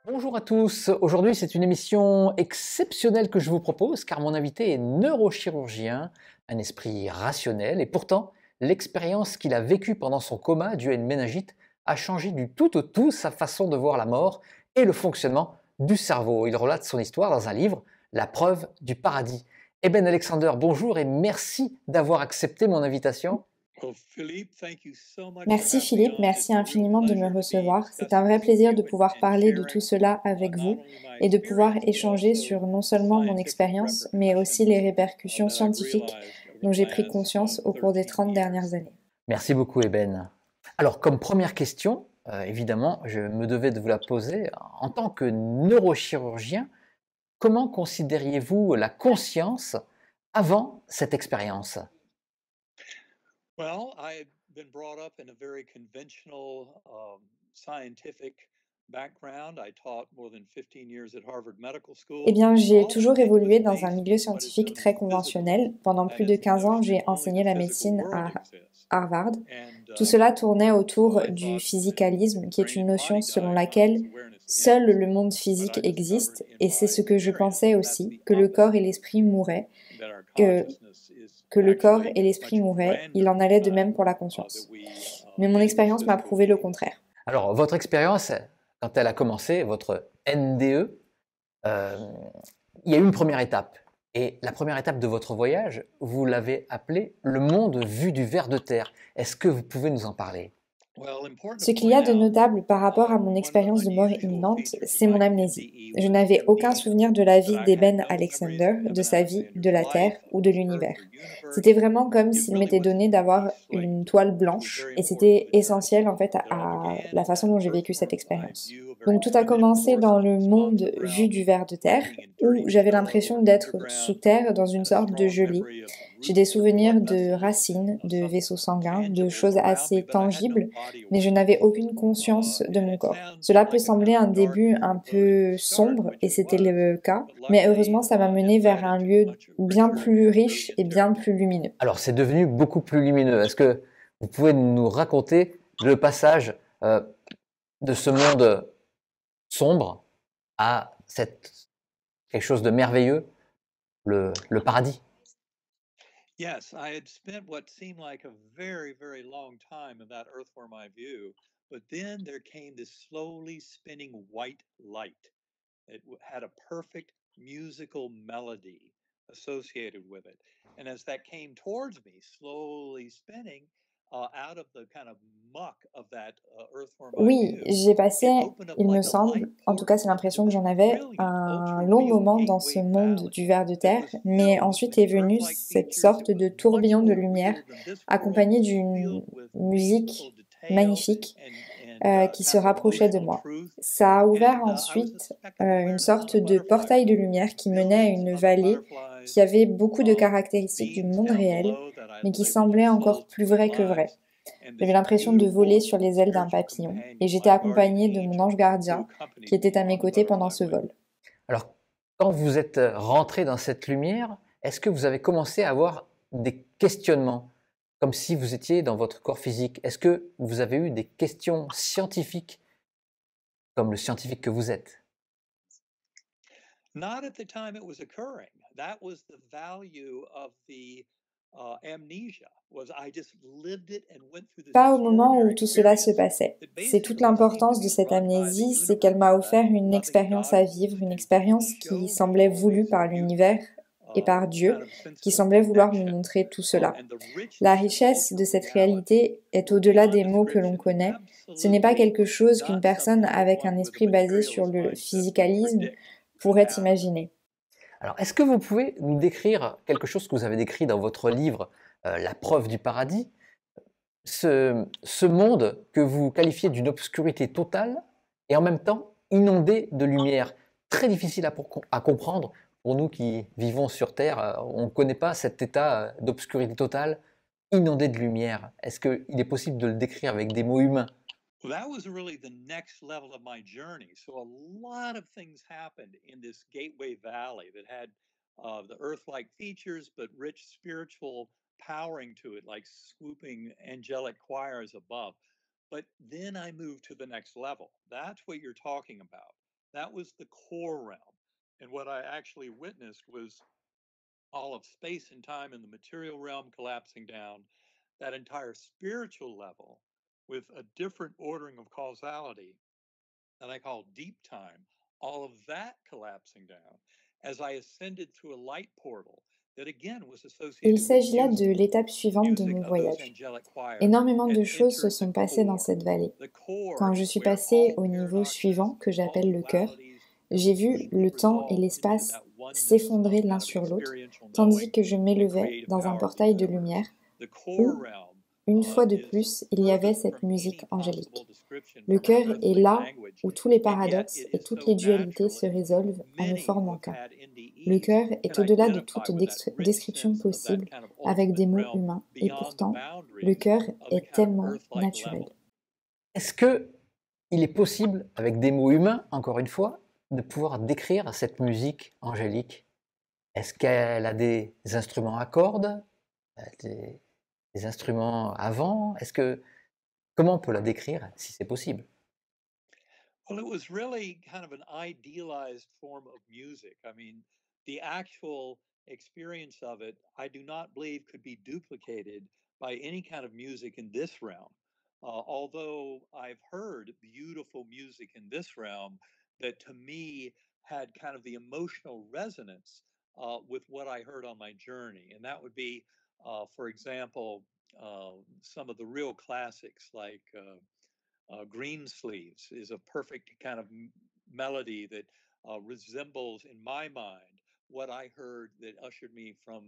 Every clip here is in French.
Bonjour à tous, aujourd'hui c'est une émission exceptionnelle que je vous propose car mon invité est neurochirurgien, un esprit rationnel et pourtant l'expérience qu'il a vécue pendant son coma dû à une méningite a changé du tout au tout sa façon de voir la mort et le fonctionnement du cerveau. Il relate son histoire dans un livre, La preuve du paradis. Eben Alexander, bonjour et merci d'avoir accepté mon invitation. Merci Philippe, merci infiniment de me recevoir. C'est un vrai plaisir de pouvoir parler de tout cela avec vous et de pouvoir échanger sur non seulement mon expérience, mais aussi les répercussions scientifiques dont j'ai pris conscience au cours des 30 dernières années. Merci beaucoup Eben. Alors comme première question, évidemment, je me devais de vous la poser. En tant que neurochirurgien, comment considériez-vous la conscience avant cette expérience? Well, I had been brought up in a very conventional scientific background. I taught more than 15 years at Harvard Medical Eh School. bien, j'ai All I toujours did was évolué dans un base milieu what is scientifique known as très physical. conventionnel. Pendant That plus de is the 15 ans, notion that j'ai only the enseigné la physical médecine world à exists. Harvard. And Tout cela tournait so autour I du thought that physicalisme, qui est brain une and notion body selon died when this laquelle awareness seul ends. le monde But physique I discovered existe, in et c'est my ce que je pensais experience that that's aussi, the que le corps et opposite, l'esprit mouraient, that our que, consciousness is que le corps actually et l'esprit much mouraient. Il grander en allait de than même pour la that conscience. we Mais mon being this expérience m'a physical prouvé le being. contraire. Alors, votre expérience, quand elle a commencé, votre NDE, euh, il y a eu une première étape. Et la première étape de votre voyage, vous l'avez appelée le monde vu du ver de terre. Est-ce que vous pouvez nous en parler? Well, important to Ce qu'il y point a de out, notable par rapport à mon one expérience de mort unusual imminente, feature of c'est mon my amnésie. MDE Je was n'avais aucun amnesia, souvenir de la that vie I had d'Eben no memories of Alexander, de Eben sa vie, de Alexander's la life, Terre of ou de this earth l'univers. or universe. C'était vraiment comme It s'il really m'était was a donné clean d'avoir slate. une toile And it was blanche, very et important c'était to me essentiel en fait that I à began la in façon that dont j'ai vécu cette earthworm's eye expérience. view, a very Donc tout a primitive commencé dans le ortho monde response vu around du ver de terre, working in où dirty j'avais snow l'impression and d'être sous underground terre dans une in a sorte de strong gelée. memory of J'ai des roots or blood souvenirs de vessels, racines, de something vaisseaux sanguins, de tangible choses around me, assez but I had no tangibles, body mais je n'avais awareness. aucune conscience de And mon it corps. sounds Cela peut like a sembler kind un of dark début and un foreboding peu start, sombre, which et it c'était was, le cas, but mais luckily heureusement ça m'a it mené vers led un into a lieu much bien richer plus and riche brilliant et bien area. plus lumineux. Alors, c'est devenu beaucoup plus lumineux. Est-ce que vous pouvez nous raconter le passage euh, de ce monde sombre à quelque chose de merveilleux, le paradis? Yes, I had spent what seemed like a very, very long time in that earthworm eye view, but then there came this slowly spinning white light. Had a perfect musical melody associated with it. And as that came towards me, slowly spinning, out of the kind of muck of that earthworm eye Oui, view, j'ai passé, it opened up il me like a light semble, en tout cas c'est portal into l'impression que this j'en avais, brilliant, un ultra long real moment dans ce gateway monde du valley ver de that terre, was mais filled ensuite with est venue Earth-like cette features. It sorte was de much tourbillon de more lumière real than this world, accompagné d'une filled with painful musique detail magnifique and qui se kind of rapprochait de emotional moi. truth. Ça a ouvert And I was a ensuite speck of une awareness on sorte a de butterfly portail de wing, lumière with qui menait à millions une of other vallée qui butterflies, avait beaucoup de caractéristiques du beings monde down réel, below that I mais qui lived in semblaient those encore cells plus between vraies que vraies. lives, and J'avais this l'impression de voler beautiful sur les ailes d'un spiritual papillon, et companion, j'étais my guardian accompagnée de mon angel, ange who gardien qui accompanied était me à mes on the côtés pendant butterfly ce wing. vol. Alors, quand vous êtes rentré dans cette lumière, est-ce que vous avez commencé à avoir des questionnements, comme si vous étiez dans votre corps physique? Est-ce que vous avez eu des questions scientifiques, comme le scientifique que vous êtes? Not at the time it was occurring. That was the value of the amnesia. Was I just lived it and went through this Pas au moment extraordinary où tout cela se experience passait. that C'est toute basically seemed to l'importance de be cette run by the amnésie, c'est qu'elle universe, m'a that offert une loving expérience God à force vivre, une to expérience qui show me semblait voulue always the par l'univers beautiful et par Dieu, kind of sense qui of semblait vouloir me connection montrer tout cela. and the La richness of richesse ultra de cette reality réalité est were au-delà beyond des mots que l'on description and connaît. Ce n'est pas absolutely quelque chose qu'une not personne something that avec un one with a esprit basé sur materialist le mindset would physicalisme predict could pourrait happen. imaginer. Alors, est-ce que vous pouvez nous décrire quelque chose que vous avez décrit dans votre livre, La preuve du paradis, ce monde que vous qualifiez d'une obscurité totale et en même temps inondé de lumière, très difficile à comprendre pour nous qui vivons sur Terre. On ne connaît pas cet état d'obscurité totale, inondé de lumière. Est-ce qu'il est possible de le décrire avec des mots humains? Well, that was really the next level of my journey. So a lot of things happened in this Gateway Valley that had the Earth-like features, but rich spiritual powering to it, like swooping angelic choirs above. But then I moved to the next level. That's what you're talking about. That was the core realm. And what I actually witnessed was all of space and time in the material realm collapsing down, that entire spiritual level with a different ordering of causality that I call deep time, all of that collapsing down as I ascended through a light portal that again was Il associated with s'agit là de music, l'étape suivante de music mon of those voyage. angelic choirs, Énormément and de choses se entered the sont passées dans core. cette vallée. The core Quand je is suis where passée all au niveau paradoxes, suivant, que all j'appelle le cœur, dualities j'ai vu completely le temps et resolve into l'espace that oneness s'effondrer of l'un kind of sur l'autre, experiential tandis knowing que je and m'élevais creative dans un power of the portail de universe. lumière The core où, realm une fois de is plus, il y avait furthest cette from musique any possible angélique. description Le from our cœur est earthly là language, où tous les and yet paradoxes it et is toutes so les dualités natural se and résolvent en ne many formant who've qu'un. had Le NDEs cœur est can au-delà de identify toute with that rich description sense of that possible kind of avec des ultimate mots realm humains, et beyond the pourtant, le boundaries cœur of the est kind of tellement earth-like naturel. level. Est-ce que il est possible, avec des mots humains, encore une fois, de pouvoir décrire cette musique angélique? Est-ce qu'elle a des instruments à cordes, des, des instruments à vent? Comment on peut la décrire, si c'est possible? Well, it was really kind of an idealized form of music. I mean, the actual experience of it, I do not believe could be duplicated by any kind of music in this realm. Although I've heard beautiful music in this realm that to me had kind of the emotional resonance with what I heard on my journey. And that would be, for example, some of the real classics like Greensleeves is a perfect kind of melody that resembles, in my mind, what I heard that ushered me from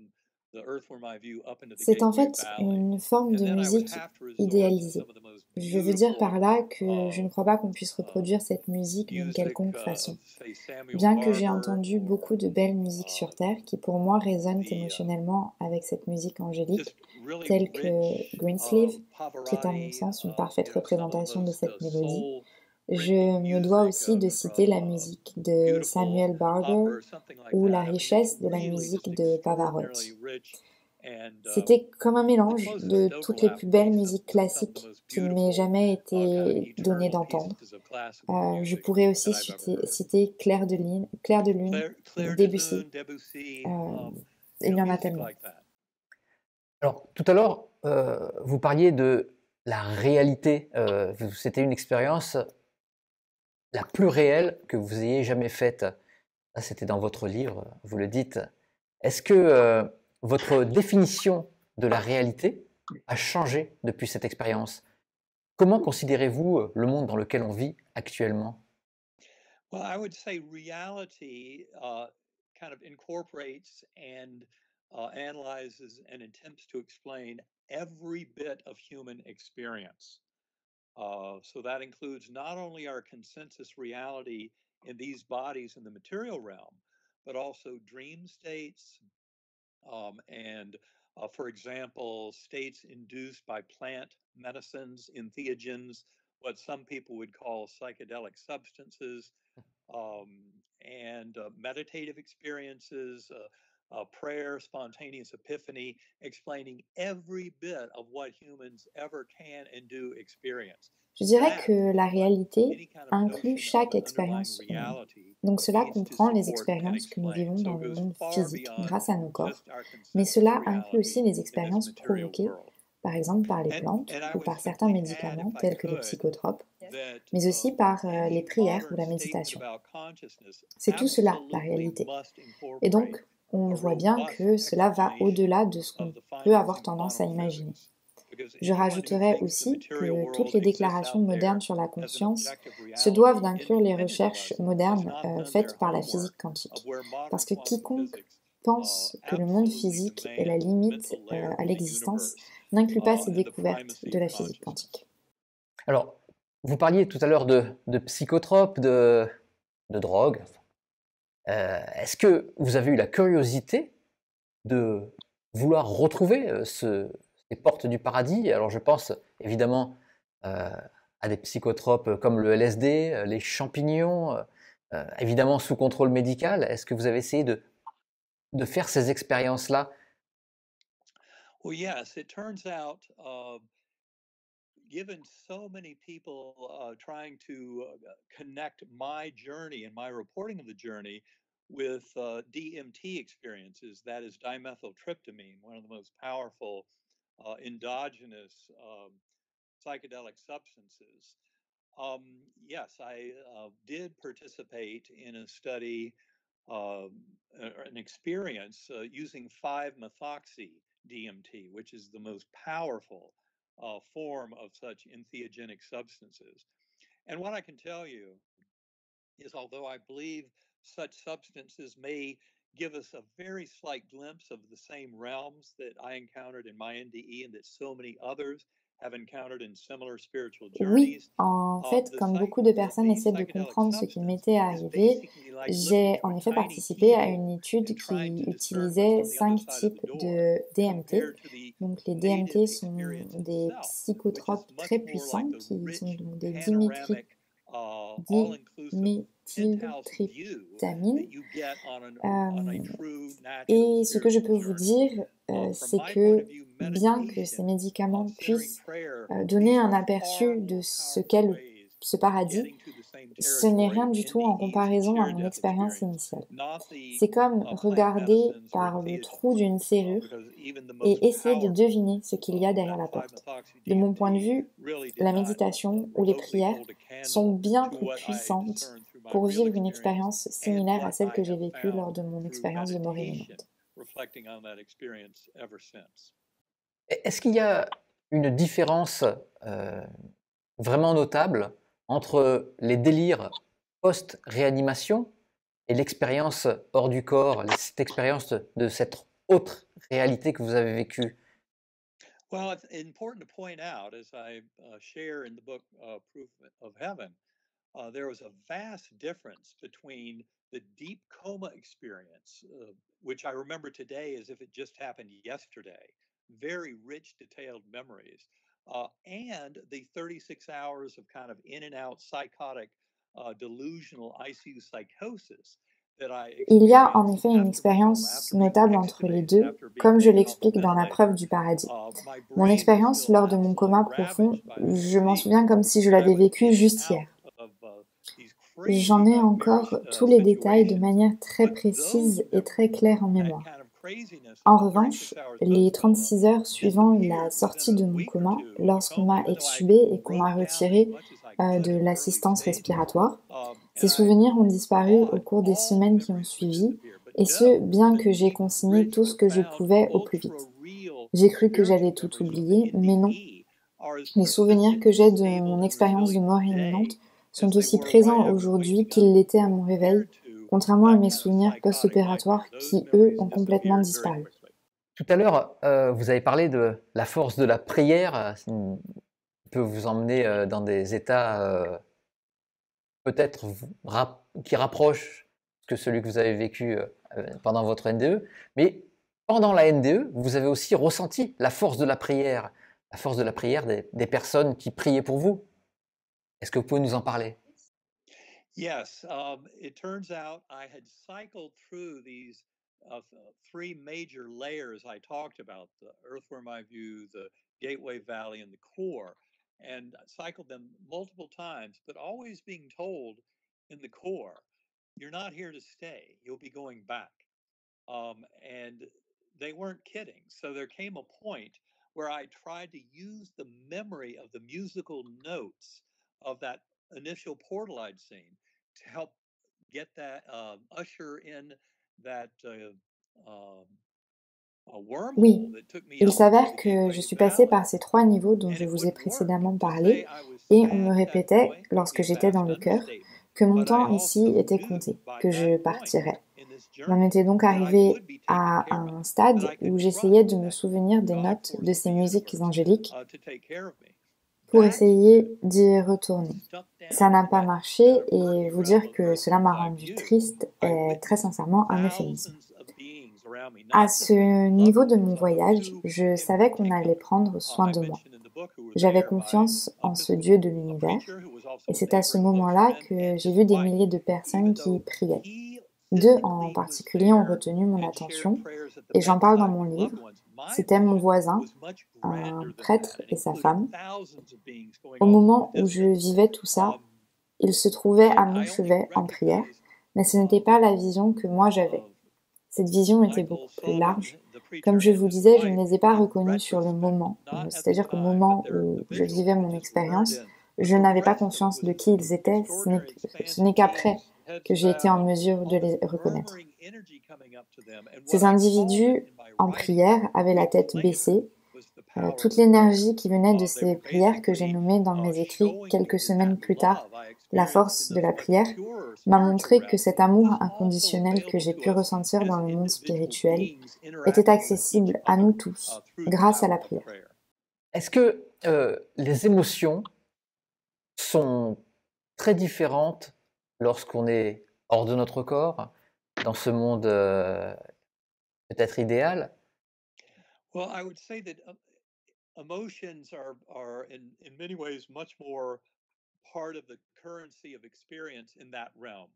the earth where my view up into the C'est en Gateway fait Valley. une forme And de then I would musique have to resort to idéalisée. some of the most Je veux dire par beautiful là que je ne crois pas qu'on puisse uh, reproduire cette musique d'une music quelconque of, façon. say, Samuel Bien que j'ai Barber entendu beaucoup de or belles musiques sur Terre qui pour moi résonnent the émotionnellement avec cette musique angélique, just really telle que rich Greensleeve, qui est à mon Pavarotti, sens une parfaite some of the représentation de most cette mélodie, soul je rending me dois music aussi de citer from la musique de beautiful Samuel Barber opera, something like ou la that. I mean, it's richesse de la really just musique de extraordinarily Pavarotti. rich. And C'était comme un the mélange closest de toutes les overlap plus to belles me, musiques some of the classiques most qui ne m'aient beautiful jamais kind of été donné eternal d'entendre. pieces of classical Je music pourrais aussi that I've ever heard. citer Clair de Lune, Claire de Debussy, Lune, Debussy, il y en a music tellement. like that. Alors, tout à l'heure, vous parliez de la réalité. C'était une expérience la plus réelle que vous ayez jamais faite. Là, c'était dans votre livre, vous le dites. Est-ce que votre définition de la réalité a changé depuis cette expérience? Comment considérez-vous le monde dans lequel on vit actuellement? Well, I would say reality kind of incorporates and analyzes and attempts to explain every bit of human experience. So that includes not only our consensus reality in these bodies in the material realm, but also dream states and, for example, states induced by plant medicines, entheogens, what some people would call psychedelic substances, um, and meditative experiences, prayer, spontaneous epiphany, explaining every bit of what humans ever can and do experience. Je dirais That que la is what réalité any kind of inclut notion of chaque an underlying expérience humaine. reality Donc cela needs to comprend les support and expériences que nous explain. vivons So dans it le goes monde far physique beyond grâce à nos corps, just our mais consensus cela inclut aussi reality les in this expériences material provoquées, world. par exemple par les And plantes I ou would par certains simply add, médicaments if I tels que les could, psychotropes, that mais aussi par les any prières ou modern la statement méditation. about consciousness C'est tout cela, la absolutely réalité. must Et donc, incorporate on a voit bien robust que cela va explanation au-delà de ce of qu'on the peut findings avoir in tendance à quantum imaginer. physics. Because Je anyone who rajouterais thinks the aussi material que toutes world les exists déclarations out modernes there sur la as an conscience objective se doivent reality d'inclure les independent of recherches us has modernes not done their faites par la homework physique of quantique. where modern Parce que quantum quiconque physics pense que le monde absolutely physique est la demands the limite mental layer à of the l'existence universe n'inclut pas ces and the découvertes primacy de of la physique consciousness. quantique. Alors, vous parliez tout à l'heure de psychotropes, de drogue. Est-ce que vous avez eu la curiosité de vouloir retrouver ces portes du paradis? Alors, je pense évidemment à des psychotropes comme le LSD, les champignons, évidemment sous contrôle médical. Est-ce que vous avez essayé de faire ces expériences-là? Well, yes, it turns out given so many people trying to connect my journey and my reporting of the journey with DMT experiences, that is dimethyltryptamine, one of the most powerful endogenous psychedelic substances. Um, yes, I did participate in a study, um, an experience using 5-methoxy DMT, which is the most powerful form of such entheogenic substances. And what I can tell you is, although I believe such substances may give us a very slight glimpse of the same realms that I encountered in my NDE and that so many others have encountered in similar spiritual Oui, journeys, en fait, comme beaucoup de personnes the essaient de psychedelic comprendre ce qui substance m'était is arrivé, basically like looking j'ai through en a effet tiny participé à une keyhole étude and trying qui to discern what's utilisait on the other 5 side of types the door de DMT. compared to the Donc les native DMT sont experience des itself, which is psychotropes much très more like puissants the qui sont rich, donc des panoramic, all-inclusive penthouse view diméthyltryptamine. that you get on a Euh, true natural et ce que je spiritual peux vous journey. dire, From c'est my point of que view, bien que ces meditation, médicaments centering puissent prayer, donner these un are aperçu far de more ce powerful qu'est ways ce of paradis, getting to the same ce n'est territory rien of du tout en NDEs and comparaison à shared mon death expérience experience, initiale. not the C'est comme plant regarder medicines or par le trou entheogens, d'une serrure because even the most et essayer de powerful deviner ce qu'il y a of derrière that la porte. 5-methoxy De mon point de DMT vue, really did la not méditation ou les remotely prières hold a sont candle bien to plus what I puissantes discerned through my pour real vivre une experience expérience and similaire à what celle I que j'ai have vécue lors found de mon through expérience de mort meditation, imminente. reflecting on that experience ever since. Est-ce qu'il y a une différence vraiment notable entre les délires post-réanimation et l'expérience hors du corps, cette expérience de cette autre réalité que vous avez vécue? Well, it's important to point out, as I share in the book Proof of Heaven, there was a vast difference between the deep coma experience, which I remember today as if it just happened yesterday, very rich, detailed memories, and the 36 hours of kind of in and out psychotic, delusional ICU psychosis that I Il y a en experienced effet une after the coma, expérience after being notable entre les extubated, deux, after being comme je taken off a l'explique dans la preuve ventilator. du paradis. My Mon brain was expérience still lors de mon absolutely coma profond, ravaged by this je m'en disease, souviens comme si je but I l'avais was vécu in and juste out hier. of these J'en crazy ai nightmarish encore tous les détails de situations. manière très But précise those et très memories, claire en that mémoire. kind of craziness En of the revanche, 36 hours les post-coma 36 heures suivant la disappeared sortie within de a mon week or coma, two of the lorsqu'on coma, m'a even though I extubée et qu'on m'a wrote down as retirée much as I could de in the early l'assistance stages. respiratoire. Ces And I souvenirs ont disparu au thought cours des all the semaines qui ont memories would suivi, disappear. But et ce, no, bien the que j'ai deep, consigné rich, tout ce que je profound, pouvais au plus ultra vite. real J'ai cru que spiritual j'allais tout memories from the oublier, mais non. NDE are as Les souvenirs persistent que and j'ai de stable mon and expérience de resilient mort imminente today sont as they aussi were right présents after aujourd'hui waking up, qu'ils l'étaient à mon réveil, compared to contrairement à that mes kind of souvenirs psychotic nightmare. post-opératoires Those qui, eux, memories ont complètement disappeared very disparu. quickly. Tout à l'heure, vous avez parlé de la force de la prière, qui peut vous emmener dans des états peut-être qui rapprochent que celui que vous avez vécu pendant votre NDE. Mais pendant la NDE, vous avez aussi ressenti la force de la prière des personnes qui priaient pour vous. Est-ce que vous pouvez nous en parler? Yes, it turns out I had cycled through these three major layers I talked about: the earthworm eye view, the gateway valley, and the core, and I cycled them multiple times, but always being told in the core, "You're not here to stay. You'll be going back." And they weren't kidding. So there came a point where I tried to use the memory of the musical notes of that initial portal I'd seen to help get that usher in that a Oui, wormhole that took me il up to s'avère the que je Gateway suis passée Valley. par ces 3 niveaux dont And je it vous ai wouldn't work. précédemment To parlé, say I was et on me at that répétait, point would be lorsque a j'étais dans vast le cœur, understatement. que mon But I temps ici also était knew compté, by que that je point partirais. in this J'en journey étais donc that I arrivée would be taken à care of, un that stade I could où j'essayais trust de me that souvenir des God notes de force of ces the musiques universe angéliques to take care of me. pour That's essayer when d'y I retourner. stuck Ça down n'a in pas that marché, et murky vous realm dire of que cela m'a earthworm's eye rendu view. triste I est très witnessed sincèrement un euphémisme. thousands of beings around me, À not just ce niveau loved de mon ones, but voyage, two je in savais qu'on allait particular prendre soin I de moi. mentioned in the book who were J'avais there. confiance en ce Episcopal Dieu de l'univers, preacher who was et also a c'est à ce neighboring close moment-là friend, que and j'ai his vu des wife. milliers de personnes Even qui though priaient. he 2 en physically was particulier ont there retenu mon and shared attention, prayers at the et j'en parle dans bedside mon with loved livre. ones, C'était mon voisin, un prêtre et sa femme. Au moment où je vivais tout ça, ils se trouvaient à mon chevet en prière, mais ce n'était pas la vision que moi j'avais. Cette vision était beaucoup plus large. Comme je vous disais, je ne les ai pas reconnus sur le moment, c'est-à-dire qu'au moment où je vivais mon expérience, je n'avais pas conscience de qui ils étaient, ce n'est qu'après que j'ai été en mesure de les reconnaître. Ces individus en prière avaient la tête baissée. Toute l'énergie qui venait de ces prières que j'ai nommées dans mes écrits quelques semaines plus tard, la force de la prière, m'a montré que cet amour inconditionnel que j'ai pu ressentir dans le monde spirituel était accessible à nous tous grâce à la prière. Est-ce que les émotions sont très différentes lorsqu'on est hors de notre corps, dans ce monde peut-être idéal? Well, I would say that emotions are in many ways much more part of the currency of experience in that realm.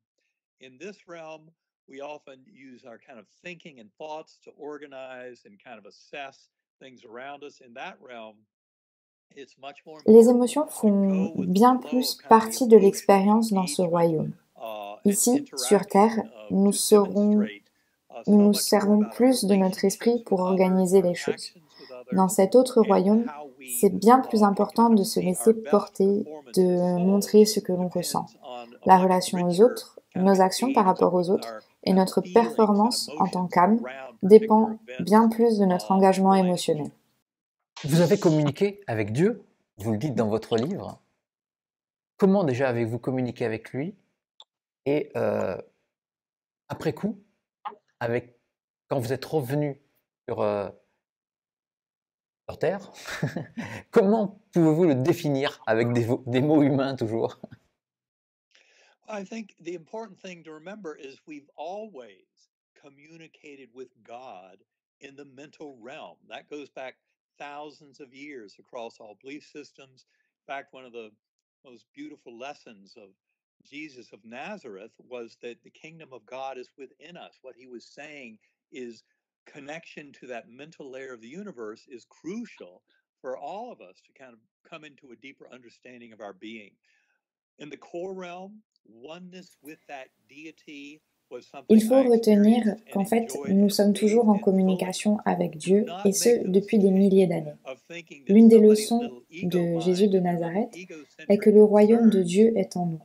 In this realm, we often use our kind of thinking and thoughts to organize and kind of assess things around us. In that realm, it's much more Les important émotions to font go with the bien flow plus of kind of partie the de emotional l'expérience dans ce engagement royaume. and Ici, sur Terre, interaction nous to servons demonstrate nous so nous much more servons about our plus de notre esprit relationships with pour others, organiser our les choses. actions with Dans others, cet autre and royaume, how we c'est bien plus can important kind de of se be laisser our best porter, performance de as montrer souls ce que l'on ressent. depends on a La much relation aux richer autres, kind of nos actions par engagement rapport aux with autres our et kind of notre feelings and performance en tant emotions qu'âme around particular dépend bien events plus de notre engagement relating to émotionnel. it. Vous avez communiqué avec Dieu, vous le dites dans votre livre. Comment déjà avez-vous communiqué avec lui? Et après coup, quand vous êtes revenu sur, sur Terre, comment pouvez-vous le définir avec des mots humains toujours? I think the important thing to remember is we've always communicated with God in the mental realm. That goes back thousands of years across all belief systems. In fact, one of the most beautiful lessons of Jesus of Nazareth was that the kingdom of God is within us. What he was saying is connection to that mental layer of the universe is crucial for all of us to kind of come into a deeper understanding of our being. In the core realm, oneness with that deity was Il something faut I retenir experienced and qu'en fait, enjoyed nous and sommes bathed toujours en in fully. communication avec Do Dieu, not et make ce, the depuis des mistake milliers d'années. of thinking that L'une des somebody's leçons little ego de Jésus mind de and their little Nazareth est egocentric que le royaume de concerns Dieu est en nous.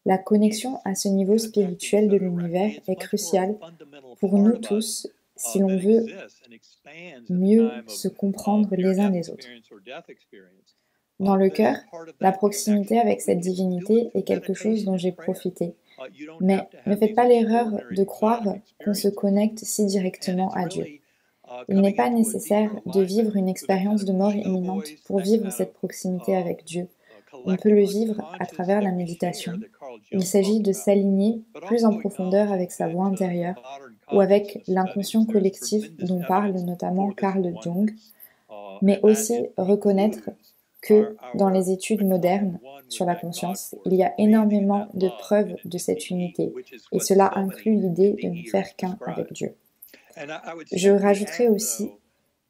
La connexion à ce niveau Is connecting spirituel so de l'univers directly. It's est much more a crucial fundamental pour part nous of us tous si l'on that veut exists and expands at the mieux time se of comprendre les uns near-death les autres. experience or death experience. Dans le That is cœur, part of la that proximité connection, avec but we cette can do it divinité through est quelque chose meditation dont and j'ai prayer. profité. You don't Mais have to ne have faites these pas l'erreur extraordinary de croire exotic qu'on se experiences. connecte si And directement it's à Dieu. really Il n'est coming pas into a nécessaire deeper de alignment vivre une with that kind expérience of de mort ego imminente voice, pour that vivre kind cette of proximité avec Dieu. On peut collective le vivre à unconscious travers la that we méditation. share that Carl Il Jung s'agit talked de about. s'aligner But plus en also profondeur avec acknowledging sa voix that intérieure modern ou avec consciousness l'inconscient studies, there's collectif tremendous dont parle evidence notamment for this Carl Jung, oneness. mais And that aussi reconnaître includes que dans our les études becoming modernes one with sur la that God conscience, force, il y a breathing in énormément that de love preuves and de cette NDE, unité, which is et what cela so inclut many l'idée de ne NDEers faire qu'un avec describe. Dieu. And I would Je simply rajouterai add, aussi though,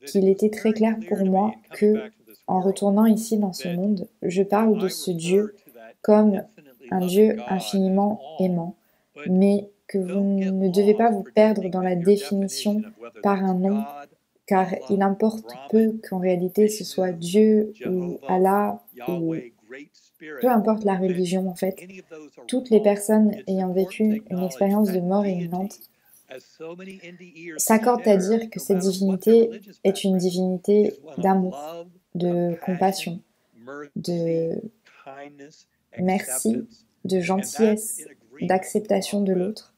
that qu'il it was était très very clair clear pour to me moi in coming que, back to this en world, retournant ici dans ce that monde, je that parle de I ce Dieu refer to that comme infinitely un loving Dieu God as infiniment all, aimant, but mais que vous don't get ne devez pas lost vous perdre pretending dans la that your definition définition of whether par that's un nom, God, car il Allah, importe Brahman, peu qu'en réalité ce soit Vishnu, Dieu ou Jehovah, Allah ou Yahweh, Great peu Spirit, importe la that religion en fait. any of those are Toutes les wrong. personnes It's ayant important to vécu une acknowledge expérience de that mort imminente deity, as so many NDEers s'accordent à share, dire que no cette matter what their divinité religious est une background, divinité is one of d'amour, love, de compassion, compassion, mercy, de kindness, merci, acceptance, de and that's gentillesse, in agreement d'acceptation de with l'autre.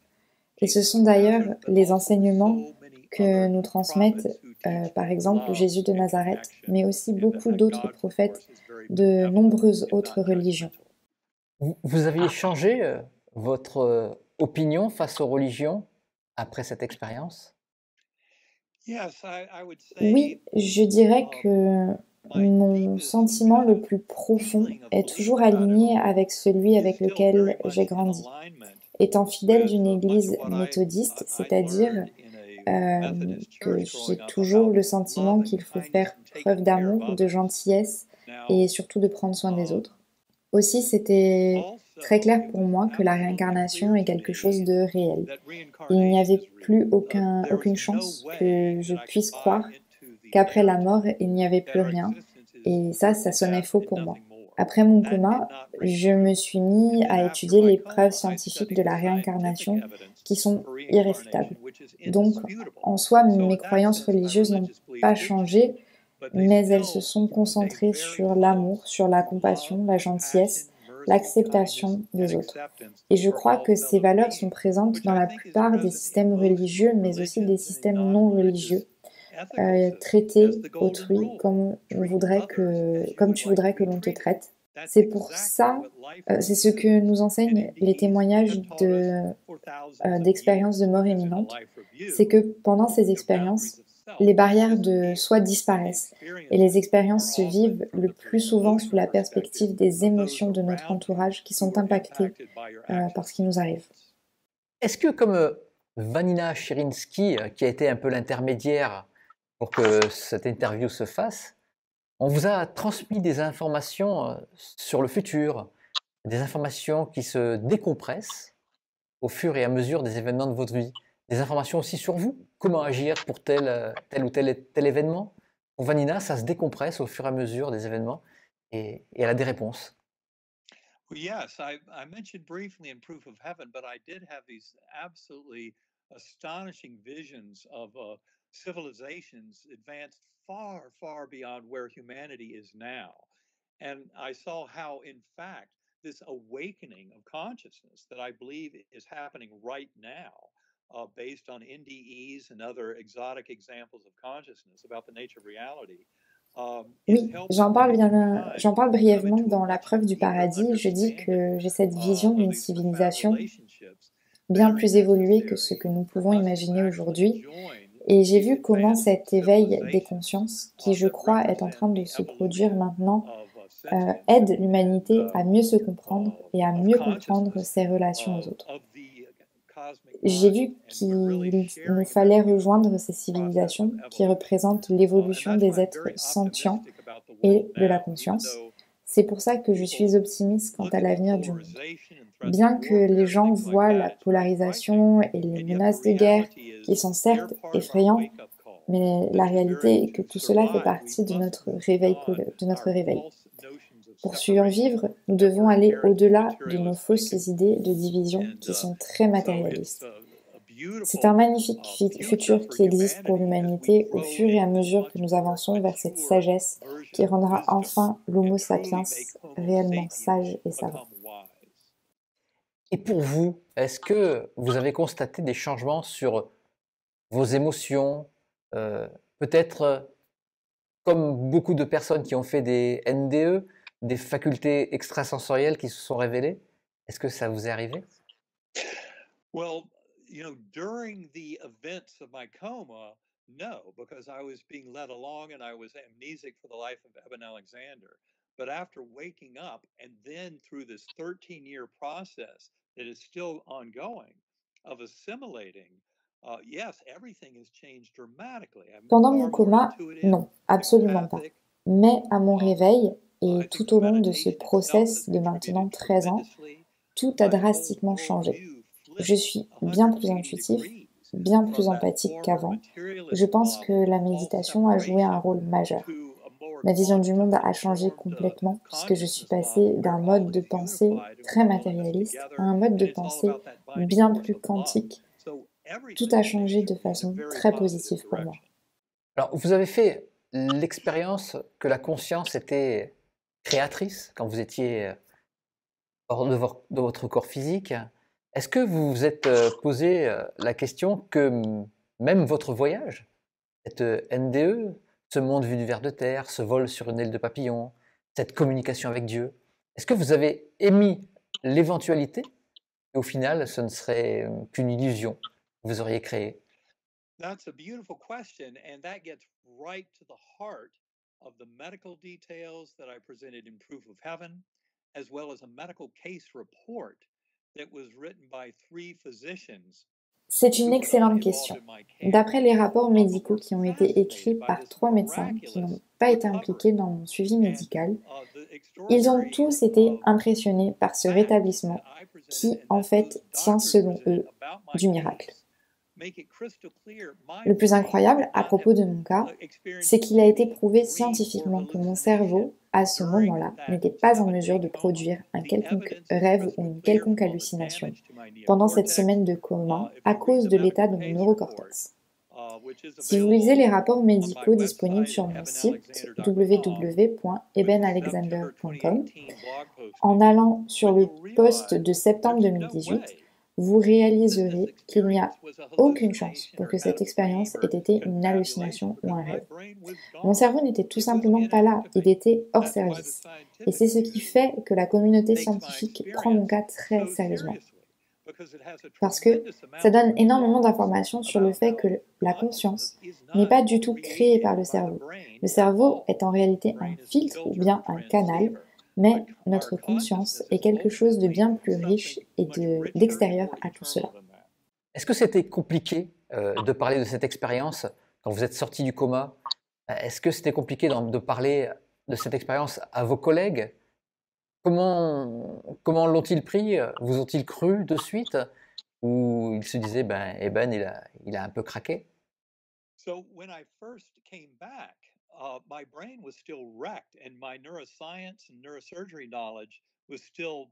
Et ce Jesus sont of d'ailleurs Nazareth, but les also with enseignements so many que other nous transmettent, prophets who teach par exemple, love Jésus de and Nazareth, connection, mais aussi and that beaucoup that d'autres God prophètes force is very de benevolent nombreuses and autres not religions. judgmental. Vous aviez changé votre opinion face aux religions après cette expérience? Yes, I would Oui, say je dirais que my mon deepest sentiment kind le of plus profond feeling of est belief toujours about it aligné all avec celui is avec still lequel very much j'ai in grandi. alignment Étant fidèle with d'une much église of what méthodiste, I c'est-à-dire learned in que j'ai toujours le sentiment qu'il faut faire preuve d'amour, de gentillesse et surtout de prendre soin des autres. Aussi, c'était très clair pour moi que la réincarnation est quelque chose de réel. Il n'y avait plus aucune chance que je puisse croire qu'après la mort, il n'y avait plus rien. Et ça sonnait faux pour moi. Après mon coma, je me suis mis à étudier les preuves scientifiques de la réincarnation qui sont irréfutables. Donc, en soi, mes croyances religieuses n'ont pas changé, mais elles se sont concentrées sur l'amour, sur la compassion, la gentillesse, l'acceptation des autres. Et je crois que ces valeurs sont présentes dans la plupart des systèmes religieux, mais aussi des systèmes non religieux. Traiter autrui comme tu voudrais que l'on te traite. C'est pour ça, c'est ce que nous enseignent les témoignages d'expériences de mort imminente, c'est que pendant ces expériences, les barrières de soi disparaissent et les expériences se vivent le plus souvent sous la perspective des émotions de notre entourage qui sont impactées par ce qui nous arrive. Est-ce que comme Vanina Shirinsky, qui a été un peu l'intermédiaire pour que cette interview se fasse, on vous a transmis des informations sur le futur, des informations qui se décompressent au fur et à mesure des événements de votre vie, des informations aussi sur vous, comment agir pour tel ou tel événement. Pour Vanina, ça se décompresse au fur et à mesure des événements et elle a des réponses. Well, yes, I mentioned briefly in Proof of Heaven, but I did have these absolutely astonishing visions of civilizations advanced far, far beyond where humanity is now. And I saw how, in fact, this awakening of consciousness that I believe is happening right now, based on NDEs and other exotic examples of consciousness about the nature of reality. Oui, j'en parle brièvement dans La preuve du paradis. Je dis que j'ai cette vision d'une civilisation bien plus évoluée que ce que nous pouvons imaginer aujourd'hui. Et j'ai vu comment cet éveil des consciences, qui je crois est en train de se produire maintenant, aide l'humanité à mieux se comprendre et à mieux comprendre ses relations aux autres. J'ai vu qu'il nous fallait rejoindre ces civilisations qui représentent l'évolution des êtres sentients et de la conscience. C'est pour ça que je suis optimiste quant à l'avenir du monde. Bien que les gens voient la polarisation et les menaces de guerre, qui sont certes effrayantes, mais la réalité est que tout cela fait partie de notre réveil. Pour survivre, nous devons aller au-delà de nos fausses idées de division qui sont très matérialistes. C'est un magnifique futur qui existe pour l'humanité au fur et à mesure que nous avançons vers cette sagesse qui rendra enfin l'Homo sapiens réellement sage et savant. Et pour vous, est-ce que vous avez constaté des changements sur vos émotions, peut-être comme beaucoup de personnes qui ont fait des NDE, des facultés extrasensorielles qui se sont révélées? Est-ce que ça vous est arrivé? Well, during the events of my coma, no, because I was being led along and I was amnesic for the life of Eben Alexander. But after waking up and then through this 13-year process that is still ongoing of assimilating, yes, everything has changed dramatically. Pendant mon coma, non, absolument pas. Mais à mon réveil et tout au long de ce process de maintenant 13 ans, tout a drastiquement changé. Je suis bien plus intuitif, bien plus empathique qu'avant. Je pense que la méditation a joué un rôle majeur. Ma vision du monde a changé complètement puisque je suis passée d'un mode de pensée très matérialiste à un mode de pensée bien plus quantique. Tout a changé de façon très positive pour moi. Alors, vous avez fait l'expérience que la conscience était créatrice quand vous étiez hors de votre corps physique. Est-ce que vous vous êtes posé la question que même votre voyage, cette NDE, ce monde vu du ver de terre, ce vol sur une aile de papillon, cette communication avec Dieu, est-ce que vous avez émis l'éventualité et au final ce ne serait qu'une illusion que vous auriez créée? That's a beautiful question, and that gets right to the heart of the medical details that I presented in Proof of Heaven, as well as a medical case report that was written by 3 physicians C'est une excellente question. D'après les rapports médicaux qui ont été écrits par 3 médecins qui n'ont pas été impliqués dans mon suivi médical, ils ont tous été impressionnés par ce rétablissement qui, en fait, tient selon eux du miracle. Le plus incroyable à propos de mon cas, c'est qu'il a été prouvé scientifiquement que mon cerveau, à ce moment-là, n'était pas en mesure de produire un quelconque rêve ou une quelconque hallucination pendant cette semaine de coma à cause de l'état de mon neurocortex. Si vous lisez les rapports médicaux disponibles sur mon site www.ebenalexander.com, en allant sur le post de septembre 2018, vous réaliserez qu'il n'y a aucune chance pour que cette expérience ait été une hallucination ou un rêve. Mon cerveau n'était tout simplement pas là, il était hors service. Et c'est ce qui fait que la communauté scientifique prend mon cas très sérieusement. Parce que ça donne énormément d'informations sur le fait que la conscience n'est pas du tout créée par le cerveau. Le cerveau est en réalité un filtre ou bien un canal, mais notre conscience est quelque chose de bien plus riche et d'extérieur à tout cela. Est-ce que c'était compliqué de parler de cette expérience quand vous êtes sorti du coma? Est-ce que c'était compliqué de parler de cette expérience à vos collègues? Comment l'ont-ils pris? Vous ont-ils cru de suite? Ou ils se disaient, ben, Eben, il a un peu craqué? So when I first came back, my brain was still wrecked, and my neuroscience and neurosurgery knowledge was still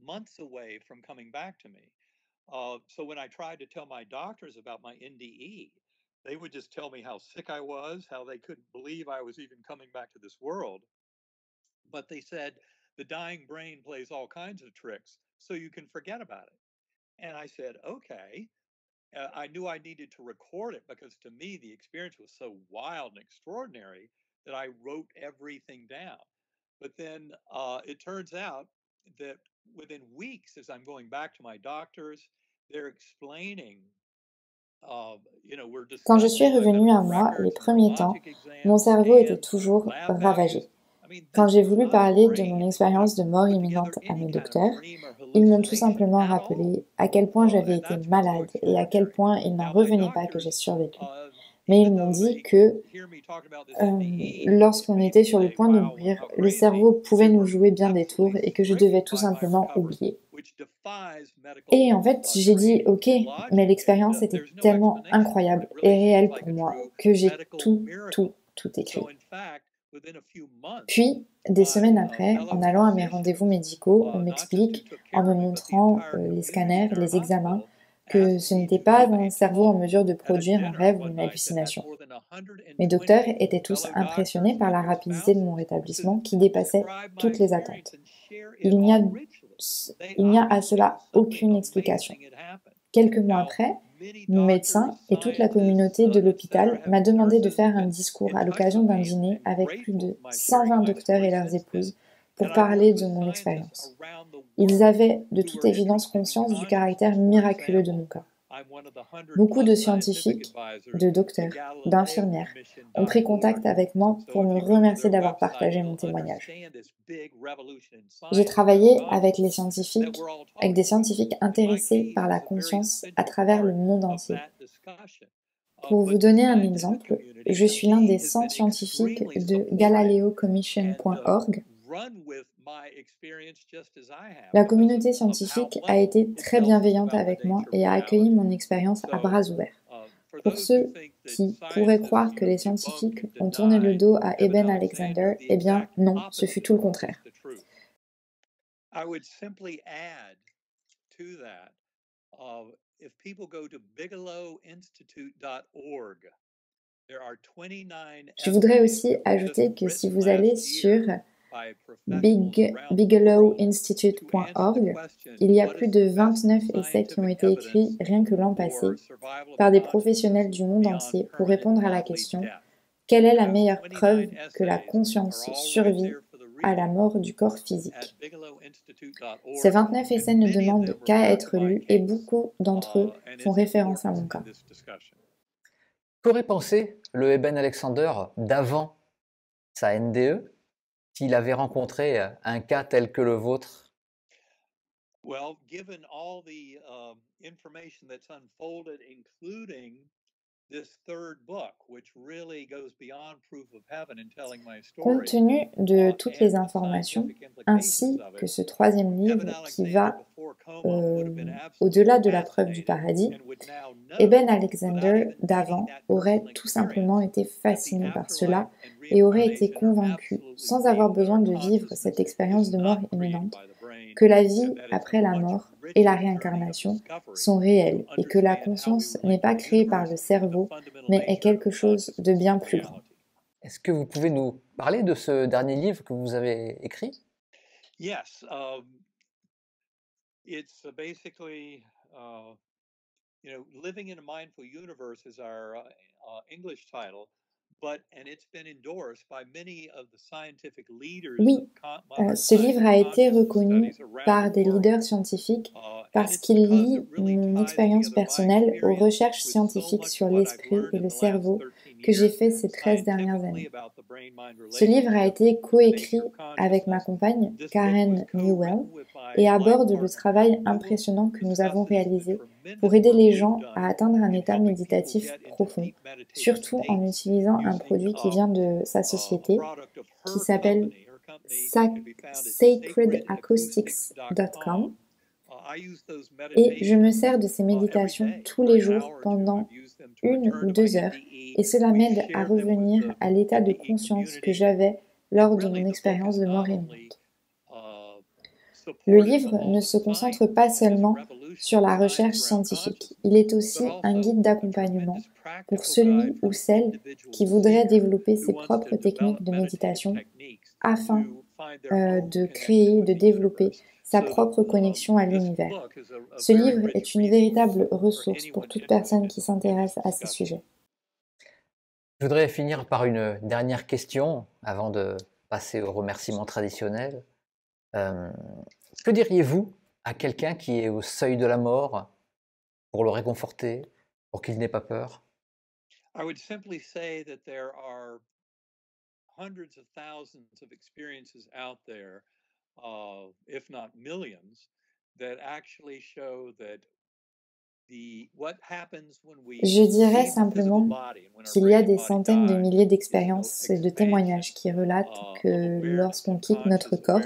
months away from coming back to me. So when I tried to tell my doctors about my NDE, they would just tell me how sick I was, how they couldn't believe I was even coming back to this world. But they said the dying brain plays all kinds of tricks, so you can forget about it. And I said, okay. I knew I needed to record it because to me the experience was so wild and extraordinary that I wrote everything down. But then it turns out that within weeks, as I'm going back to my doctors, they're explaining. Quand je suis revenue à moi, les premiers temps, mon cerveau était toujours ravagé. Quand j'ai voulu parler de mon expérience de mort imminente à mes docteurs, ils m'ont tout simplement rappelé à quel point j'avais été malade et à quel point il n'en revenait pas que j'ai survécu. Mais ils m'ont dit que lorsqu'on était sur le point de mourir, le cerveau pouvait nous jouer bien des tours et que je devais tout simplement oublier. Et en fait, j'ai dit ok, mais l'expérience était tellement incroyable et réelle pour moi que j'ai tout écrit. Puis, des semaines après, en allant à mes rendez-vous médicaux, on m'explique, en me montrant les scanners, les examens, que ce n'était pas mon cerveau en mesure de produire un rêve ou une hallucination. Mes docteurs étaient tous impressionnés par la rapidité de mon rétablissement qui dépassait toutes les attentes. Il n'y a à cela aucune explication. Quelques mois après, mon médecin et toute la communauté de l'hôpital m'a demandé de faire un discours à l'occasion d'un dîner avec plus de 120 docteurs et leurs épouses pour parler de mon expérience. Ils avaient de toute évidence conscience du caractère miraculeux de mon cas. Beaucoup de scientifiques, de docteurs, d'infirmières ont pris contact avec moi pour me remercier d'avoir partagé mon témoignage. J'ai travaillé avec des scientifiques intéressés par la conscience à travers le monde entier. Pour vous donner un exemple, je suis l'un des 100 scientifiques de GalileoCommission.org. La communauté scientifique a été très bienveillante avec moi et a accueilli mon expérience à bras ouverts. Pour ceux qui pourraient croire que les scientifiques ont tourné le dos à Eben Alexander, eh bien non, ce fut tout le contraire. Je voudrais aussi ajouter que si vous allez sur bigelowinstitute.org, il y a plus de 29 essais qui ont été écrits rien que l'an passé par des professionnels du monde entier pour répondre à la question « Quelle est la meilleure preuve que la conscience survit à la mort du corps physique ?» Ces 29 essais ne demandent qu'à être lus et beaucoup d'entre eux font référence à mon cas. Qu'aurait pensé le Eben Alexander d'avant sa NDE s'il avait rencontré un cas tel que le vôtre? Well, given all the information that's unfolded, including this third book, which really goes beyond proof of heaven in telling my Compte story, tenu de toutes les and the informations, scientific implications ainsi of que it, ce troisième livre Eben qui Alexander va before coma would have been absolutely au-delà de la preuve du fascinated paradis, and would now Eben know, without Alexander even needing d'avant that aurait personal tout simplement experience, été that the fasciné par cela afterlife and et aurait été reincarnation are convaincu, absolutely sans avoir real, that besoin our de vivre cette consciousness expérience is de mort not created imminente, by the brain, que la and vie that it's après a la much mort et la richer journey of réincarnation discovery sont to réelles et que la understand how we conscience n'est relate pas to the créée par universe le and the cerveau, fundamental mais est nature quelque of chose de consciousness bien and plus grand. reality. Est-ce que vous pouvez nous parler de ce dernier livre que vous avez écrit? Yes, it's basically, Living in a Mindful Universe is our English title, and it's been endorsed by many of the scientific leaders Oui, of modern ce science livre and a été consciousness reconnu studies around par the des world. leaders scientifiques And parce it's qu'il because lie it really mon ties expérience together my personnelle aux experience recherches with so scientifiques much sur of what I've l'esprit learned et in le the last cerveau 13 que j'ai years fait ces 13 dernières scientifically années. about the brain-mind Ce livre a relationship été and the coécrit nature of avec ma consciousness. compagne, This book was Karen Newell, co-written with my et life aborde le partner, travail Karen Newell, impressionnant que nous avons discusses the réalisé tremendous pour aider work les we've gens done à atteindre un in état helping people méditatif get into profond, deep meditative surtout en states utilisant un using produit qui vient de sa a société product of qui her s'appelle company. Her company can be found at sacredacoustics.com. I use those Et je me meditations sers de ces every méditations day tous for les an jours hour or two. pendant I've used them to 1 return ou to my 2 heures, NDE. et cela We've m'aide à shared them with revenir the à l'état de NDE conscience que community. j'avais And lors de really, mon the book expérience is de not mort only imminente. Le supportive livre of all ne the se concentre science pas and this seulement revolution sur of la science recherche around scientifique, consciousness, il est but aussi un also guide a d'accompagnement tremendous pour practical celui guide ou for the celle individual qui voudrait seeker développer who ses wants to propres techniques develop de meditative méditation techniques afin to find their own de connection créer, with de the développer universe. sa So propre connexion à this l'univers. book is a Ce very livre rich est une resource véritable for ressource pour anyone toute interested personne qui in s'intéresse this à ces discussion. sujets. Je voudrais finir par une dernière question avant de passer aux remerciements traditionnels. Que diriez-vous à quelqu'un qui est au seuil de la mort pour le réconforter, pour qu'il n'ait pas peur? I would simply say that there are hundreds of thousands of experiences out there, if not millions, that actually show that Je dirais simplement qu'il y a des centaines de milliers d'expériences et de témoignages qui relatent que lorsqu'on quitte notre corps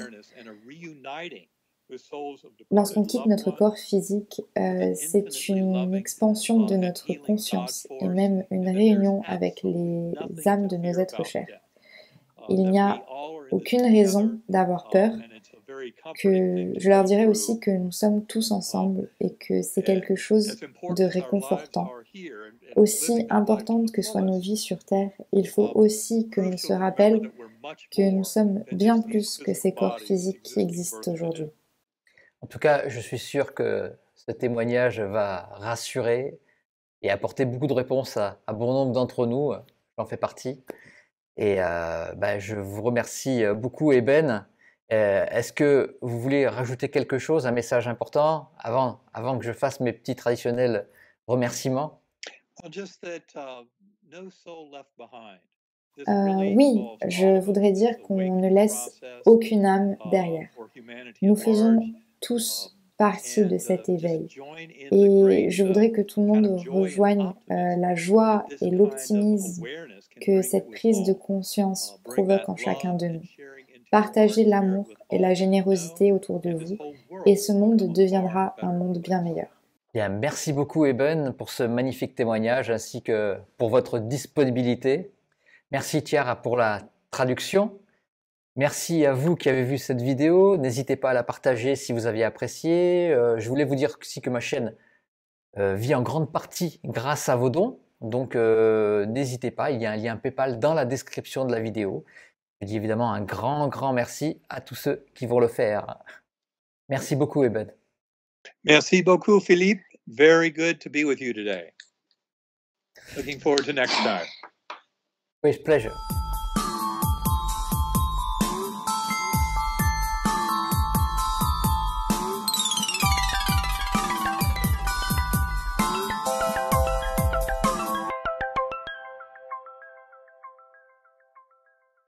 physique, c'est une expansion de notre conscience et même une réunion avec les âmes de nos êtres chers. Il n'y a aucune raison d'avoir peur, que je leur dirais aussi que nous sommes tous ensemble et que c'est quelque chose de réconfortant. Aussi importantes que soient nos vies sur Terre, il faut aussi que l'on se rappelle que nous sommes bien plus que ces corps physiques qui existent aujourd'hui. En tout cas, je suis sûr que ce témoignage va rassurer et apporter beaucoup de réponses à bon nombre d'entre nous. J'en fais partie. Et je vous remercie beaucoup, Eben. Est-ce que vous voulez rajouter quelque chose, un message important, avant que je fasse mes petits traditionnels remerciements? Oui, je voudrais dire qu'on ne laisse aucune âme derrière. Nous faisons tous partie de cet éveil. Et je voudrais que tout le monde rejoigne la joie et l'optimisme que cette prise de conscience provoque en chacun de nous. Partagez l'amour et la générosité autour de vous et ce monde deviendra un monde bien meilleur. Bien, merci beaucoup Eben pour ce magnifique témoignage ainsi que pour votre disponibilité. Merci Chiara pour la traduction. Merci à vous qui avez vu cette vidéo. N'hésitez pas à la partager si vous aviez apprécié. Je voulais vous dire aussi que ma chaîne vit en grande partie grâce à vos dons. Donc n'hésitez pas, il y a un lien PayPal dans la description de la vidéo. Je dis évidemment un grand merci à tous ceux qui vont le faire. Merci beaucoup Eben. Merci beaucoup Philippe. Very good to be with you today. Looking forward to next time. With pleasure.